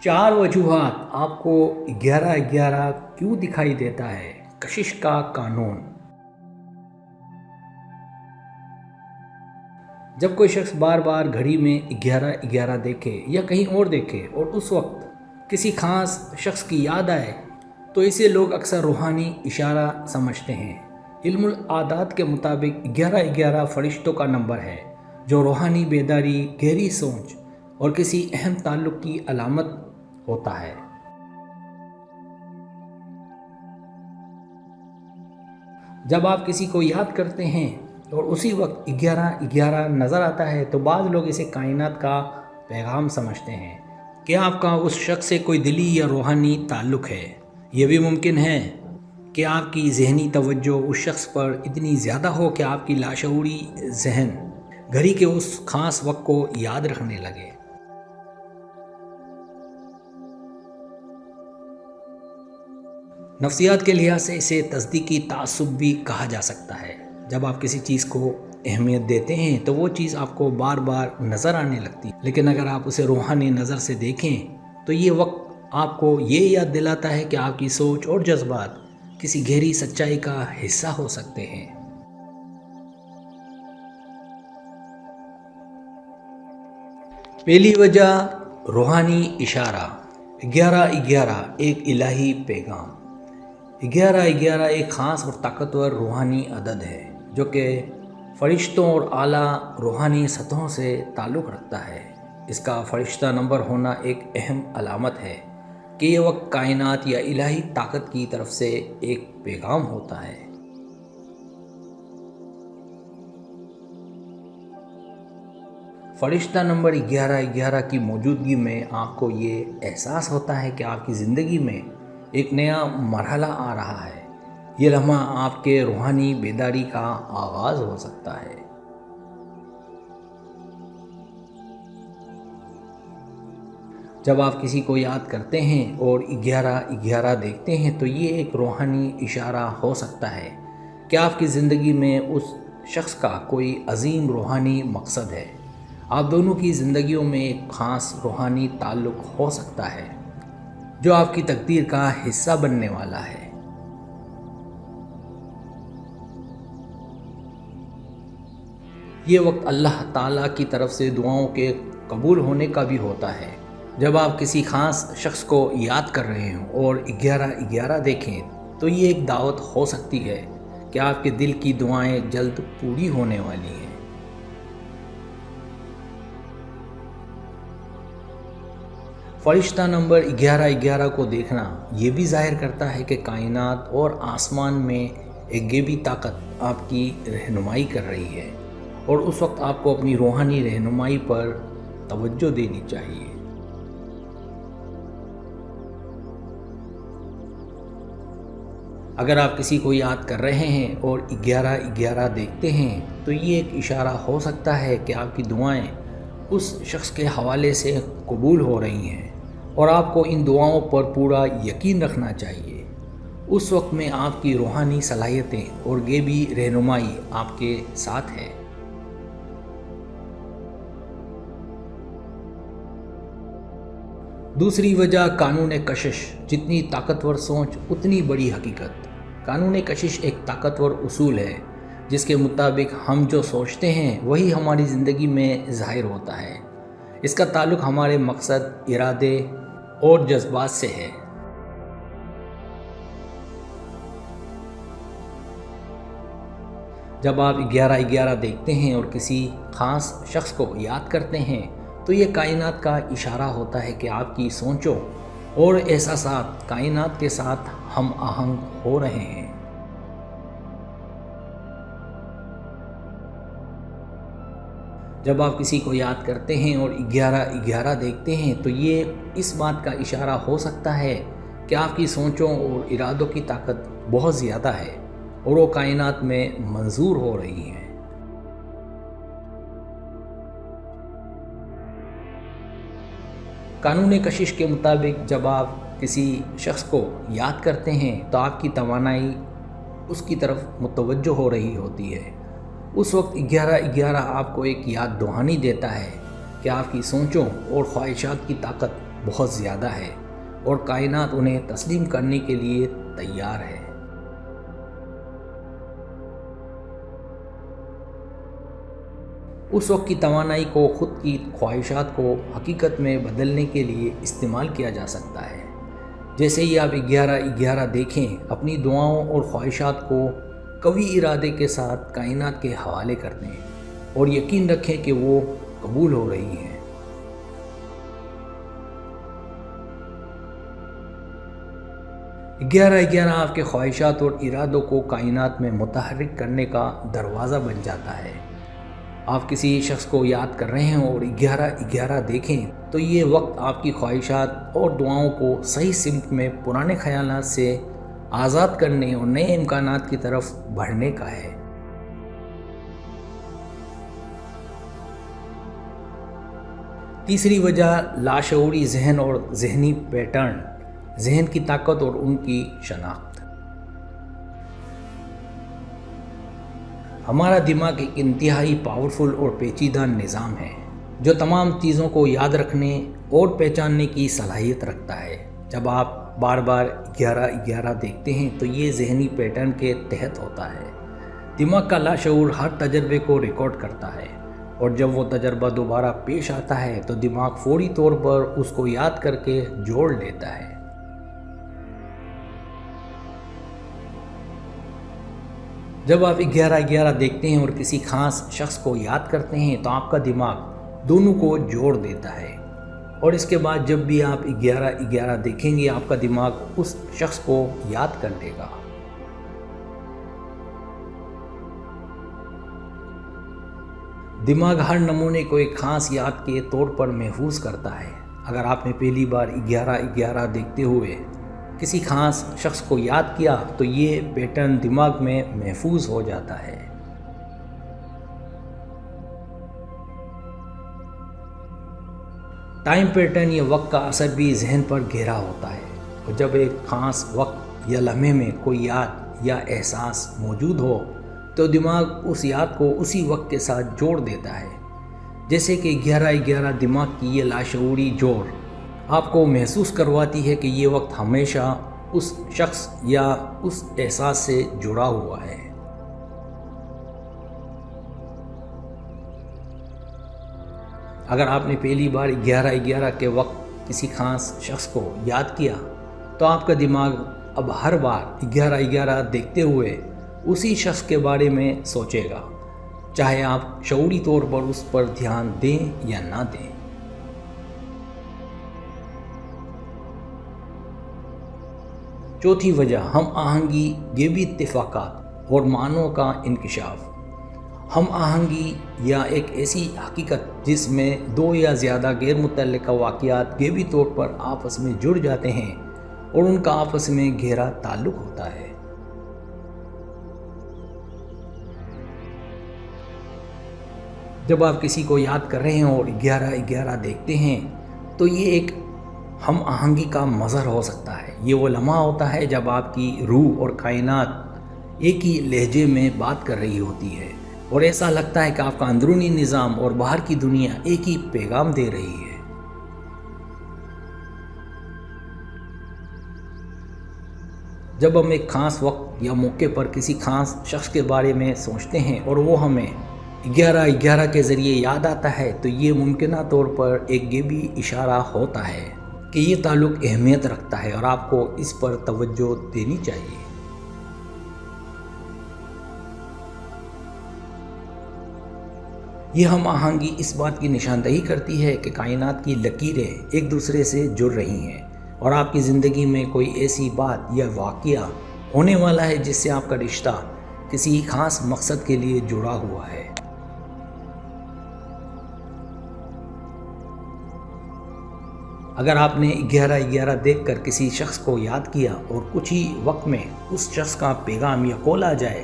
4 وجوہات آپ کو 11-11 کیوں دکھائی دیتا ہے؟ کشش کا قانون۔ جب کوئی شخص بار بار گھڑی میں 11-11 دیکھے یا کہیں اور دیکھے اور اس وقت کسی خاص شخص کی یاد آئے تو اسے لوگ اکثر روحانی اشارہ سمجھتے ہیں۔ علم العادات کے مطابق 11-11 فرشتوں کا نمبر ہے جو روحانی بیداری، گہری سوچ اور کسی اہم تعلق کی علامت ہوتا ہے۔ جب آپ کسی کو یاد کرتے ہیں اور اسی وقت 11-11 نظر آتا ہے تو بعض لوگ اسے کائنات کا پیغام سمجھتے ہیں کہ آپ کا اس شخص سے کوئی دلی یا روحانی تعلق ہے۔ یہ بھی ممکن ہے کہ آپ کی ذہنی توجہ اس شخص پر اتنی زیادہ ہو کہ آپ کی لاشعوری ذہن گھڑی کے اس خاص وقت کو یاد رکھنے لگے۔ نفسیات کے لحاظ سے اسے تصدیقی تعصب بھی کہا جا سکتا ہے۔ جب آپ کسی چیز کو اہمیت دیتے ہیں تو وہ چیز آپ کو بار بار نظر آنے لگتی ہے، لیکن اگر آپ اسے روحانی نظر سے دیکھیں تو یہ وقت آپ کو یہ یاد دلاتا ہے کہ آپ کی سوچ اور جذبات کسی گہری سچائی کا حصہ ہو سکتے ہیں۔ پہلی وجہ، روحانی اشارہ۔ 11-11 ایک الہی پیغام۔ 11-11 ایک خاص اور طاقتور روحانی عدد ہے جو کہ فرشتوں اور اعلیٰ روحانی سطحوں سے تعلق رکھتا ہے۔ اس کا فرشتہ نمبر ہونا ایک اہم علامت ہے کہ یہ وقت کائنات یا الہی طاقت کی طرف سے ایک پیغام ہوتا ہے۔ فرشتہ نمبر 11-11 کی موجودگی میں آپ کو یہ احساس ہوتا ہے کہ آپ کی زندگی میں ایک نیا مرحلہ آ رہا ہے۔ یہ لمحہ آپ کے روحانی بیداری کا آغاز ہو سکتا ہے۔ جب آپ کسی کو یاد کرتے ہیں اور 11-11 دیکھتے ہیں تو یہ ایک روحانی اشارہ ہو سکتا ہے کہ آپ کی زندگی میں اس شخص کا کوئی عظیم روحانی مقصد ہے۔ آپ دونوں کی زندگیوں میں ایک خاص روحانی تعلق ہو سکتا ہے جو آپ کی تقدیر کا حصہ بننے والا ہے۔ یہ وقت اللہ تعالیٰ کی طرف سے دعاؤں کے قبول ہونے کا بھی ہوتا ہے۔ جب آپ کسی خاص شخص کو یاد کر رہے ہوں اور 11-11 دیکھیں تو یہ ایک دعوت ہو سکتی ہے کہ آپ کے دل کی دعائیں جلد پوری ہونے والی ہیں۔ فرشتہ نمبر 11-11 کو دیکھنا یہ بھی ظاہر کرتا ہے کہ کائنات اور آسمان میں ایک غیبی طاقت آپ کی رہنمائی کر رہی ہے اور اس وقت آپ کو اپنی روحانی رہنمائی پر توجہ دینی چاہیے۔ اگر آپ کسی کو یاد کر رہے ہیں اور 11-11 دیکھتے ہیں تو یہ ایک اشارہ ہو سکتا ہے کہ آپ کی دعائیں اس شخص کے حوالے سے قبول ہو رہی ہیں اور آپ کو ان دعاؤں پر پورا یقین رکھنا چاہیے۔ اس وقت میں آپ کی روحانی صلاحیتیں اور غیبی رہنمائی آپ کے ساتھ ہے۔ دوسری وجہ، قانون کشش۔ جتنی طاقتور سوچ اتنی بڑی حقیقت۔ قانون کشش ایک طاقتور اصول ہے جس کے مطابق ہم جو سوچتے ہیں وہی ہماری زندگی میں ظاہر ہوتا ہے۔ اس کا تعلق ہمارے مقصد، ارادے اور جذبات سے ہے۔ جب آپ 11-11 دیکھتے ہیں اور کسی خاص شخص کو یاد کرتے ہیں تو یہ کائنات کا اشارہ ہوتا ہے کہ آپ کی سوچوں اور احساسات کائنات کے ساتھ ہم آہنگ ہو رہے ہیں۔ جب آپ کسی کو یاد کرتے ہیں اور 11-11 دیکھتے ہیں تو یہ اس بات کا اشارہ ہو سکتا ہے کہ آپ کی سوچوں اور ارادوں کی طاقت بہت زیادہ ہے اور وہ کائنات میں منظور ہو رہی ہیں۔ قانون کشش کے مطابق جب آپ کسی شخص کو یاد کرتے ہیں تو آپ کی توانائی اس کی طرف متوجہ ہو رہی ہوتی ہے۔ اس وقت 11-11 آپ کو ایک یاد دہانی دیتا ہے کہ آپ کی سوچوں اور خواہشات کی طاقت بہت زیادہ ہے اور کائنات انہیں تسلیم کرنے کے لیے تیار ہے۔ اس وقت کی توانائی کو خود کی خواہشات کو حقیقت میں بدلنے کے لیے استعمال کیا جا سکتا ہے۔ جیسے ہی آپ 11/11 دیکھیں، اپنی دعاؤں اور خواہشات کو قوی ارادے کے ساتھ کائنات کے حوالے کر دیں اور یقین رکھیں کہ وہ قبول ہو رہی ہیں۔ 11/11 آپ کے خواہشات اور ارادوں کو کائنات میں متحرک کرنے کا دروازہ بن جاتا ہے۔ آپ کسی شخص کو یاد کر رہے ہیں اور 11/11 دیکھیں تو یہ وقت آپ کی خواہشات اور دعاؤں کو صحیح سمت میں پرانے خیالات سے آزاد کرنے اور نئے امکانات کی طرف بڑھنے کا ہے۔ تیسری وجہ لاشعوری ذہن اور ذہنی پیٹرن، ذہن کی طاقت اور ان کی شناخت۔ ہمارا دماغ ایک انتہائی پاورفل اور پیچیدہ نظام ہے جو تمام چیزوں کو یاد رکھنے اور پہچاننے کی صلاحیت رکھتا ہے۔ جب آپ بار بار 11/11 دیکھتے ہیں تو یہ ذہنی پیٹرن کے تحت ہوتا ہے۔ دماغ کا لاشعور ہر تجربے کو ریکارڈ کرتا ہے اور جب وہ تجربہ دوبارہ پیش آتا ہے تو دماغ فوری طور پر اس کو یاد کر کے جوڑ لیتا ہے۔ جب آپ 11/11 دیکھتے ہیں اور کسی خاص شخص کو یاد کرتے ہیں تو آپ کا دماغ دونوں کو جوڑ دیتا ہے، اور اس کے بعد جب بھی آپ 11/11 دیکھیں گے آپ کا دماغ اس شخص کو یاد کر لے گا۔ دماغ ہر نمونے کو ایک خاص یاد کے طور پر محفوظ کرتا ہے۔ اگر آپ نے پہلی بار 11/11 دیکھتے ہوئے کسی خاص شخص کو یاد کیا تو یہ پیٹرن دماغ میں محفوظ ہو جاتا ہے۔ ٹائم پیٹرن یا وقت کا اثر بھی ذہن پر گہرا ہوتا ہے، اور جب ایک خاص وقت یا لمحے میں کوئی یاد یا احساس موجود ہو تو دماغ اس یاد کو اسی وقت کے ساتھ جوڑ دیتا ہے۔ جیسے کہ 11/11 دماغ کی یہ لاشعوری جوڑ آپ کو محسوس کرواتی ہے کہ یہ وقت ہمیشہ اس شخص یا اس احساس سے جڑا ہوا ہے۔ اگر آپ نے پہلی بار 11/11 کے وقت کسی خاص شخص کو یاد کیا تو آپ کا دماغ اب ہر بار 11/11 دیکھتے ہوئے اسی شخص کے بارے میں سوچے گا، چاہے آپ شعوری طور پر اس پر دھیان دیں یا نہ دیں۔ چوتھی وجہ ہم آہنگی، غیبی اتفاقات اور معنوں کا انکشاف۔ ہم آہنگی یا ایک ایسی حقیقت جس میں دو یا زیادہ غیر متعلقہ واقعات غیبی طور پر آپس میں جڑ جاتے ہیں اور ان کا آپس میں گہرا تعلق ہوتا ہے۔ جب آپ کسی کو یاد کر رہے ہیں اور 11/11 دیکھتے ہیں تو یہ ایک ہم آہنگی کا مظہر ہو سکتا ہے۔ یہ وہ لمحہ ہوتا ہے جب آپ کی روح اور کائنات ایک ہی لہجے میں بات کر رہی ہوتی ہے، اور ایسا لگتا ہے کہ آپ کا اندرونی نظام اور باہر کی دنیا ایک ہی پیغام دے رہی ہے۔ جب ہم ایک خاص وقت یا موقع پر کسی خاص شخص کے بارے میں سوچتے ہیں اور وہ ہمیں 11/11 کے ذریعے یاد آتا ہے تو یہ ممکنہ طور پر ایک غیبی اشارہ ہوتا ہے کہ یہ تعلق اہمیت رکھتا ہے اور آپ کو اس پر توجہ دینی چاہیے۔ یہ ہم آہنگی اس بات کی نشاندہی کرتی ہے کہ کائنات کی لکیریں ایک دوسرے سے جڑ رہی ہیں اور آپ کی زندگی میں کوئی ایسی بات یا واقعہ ہونے والا ہے جس سے آپ کا رشتہ کسی خاص مقصد کے لیے جڑا ہوا ہے۔ اگر آپ نے 11/11 دیکھ کر کسی شخص کو یاد کیا اور کچھ ہی وقت میں اس شخص کا پیغام یا کال آ جائے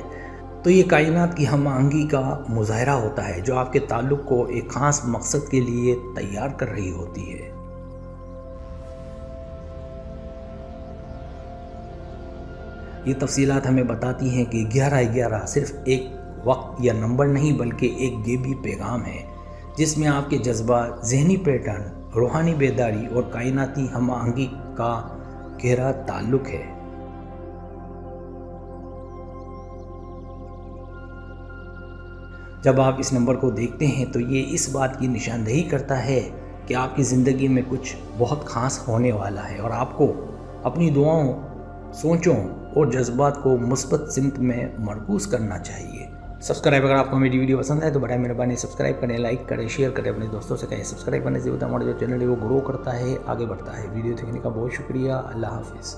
تو یہ کائنات کی ہم آہنگی کا مظاہرہ ہوتا ہے جو آپ کے تعلق کو ایک خاص مقصد کے لیے تیار کر رہی ہوتی ہے۔ یہ تفصیلات ہمیں بتاتی ہیں کہ 11/11 صرف ایک وقت یا نمبر نہیں بلکہ ایک غیبی پیغام ہے جس میں آپ کے جذبات، ذہنی پیٹرن روحانی بیداری اور کائناتی ہم آہنگی کا گہرا تعلق ہے۔ جب آپ اس نمبر کو دیکھتے ہیں تو یہ اس بات کی نشاندہی کرتا ہے کہ آپ کی زندگی میں کچھ بہت خاص ہونے والا ہے، اور آپ کو اپنی دعاؤں، سوچوں اور جذبات کو مثبت سمت میں مرکوز کرنا چاہیے۔ سبسکرائب، اگر آپ کو میری ویڈیو پسند ہے تو برائے مہربانی سبسکرائب کریں، لائک کریں، شیئر کریں، اپنے دوستوں سے کہیں۔ سبسکرائب کرنے سے ہوتا ہے ہمارا جو چینل ہے وہ گرو کرتا ہے، آگے بڑھتا ہے۔ ویڈیو دیکھنے کا بہت شکریہ۔ اللہ حافظ۔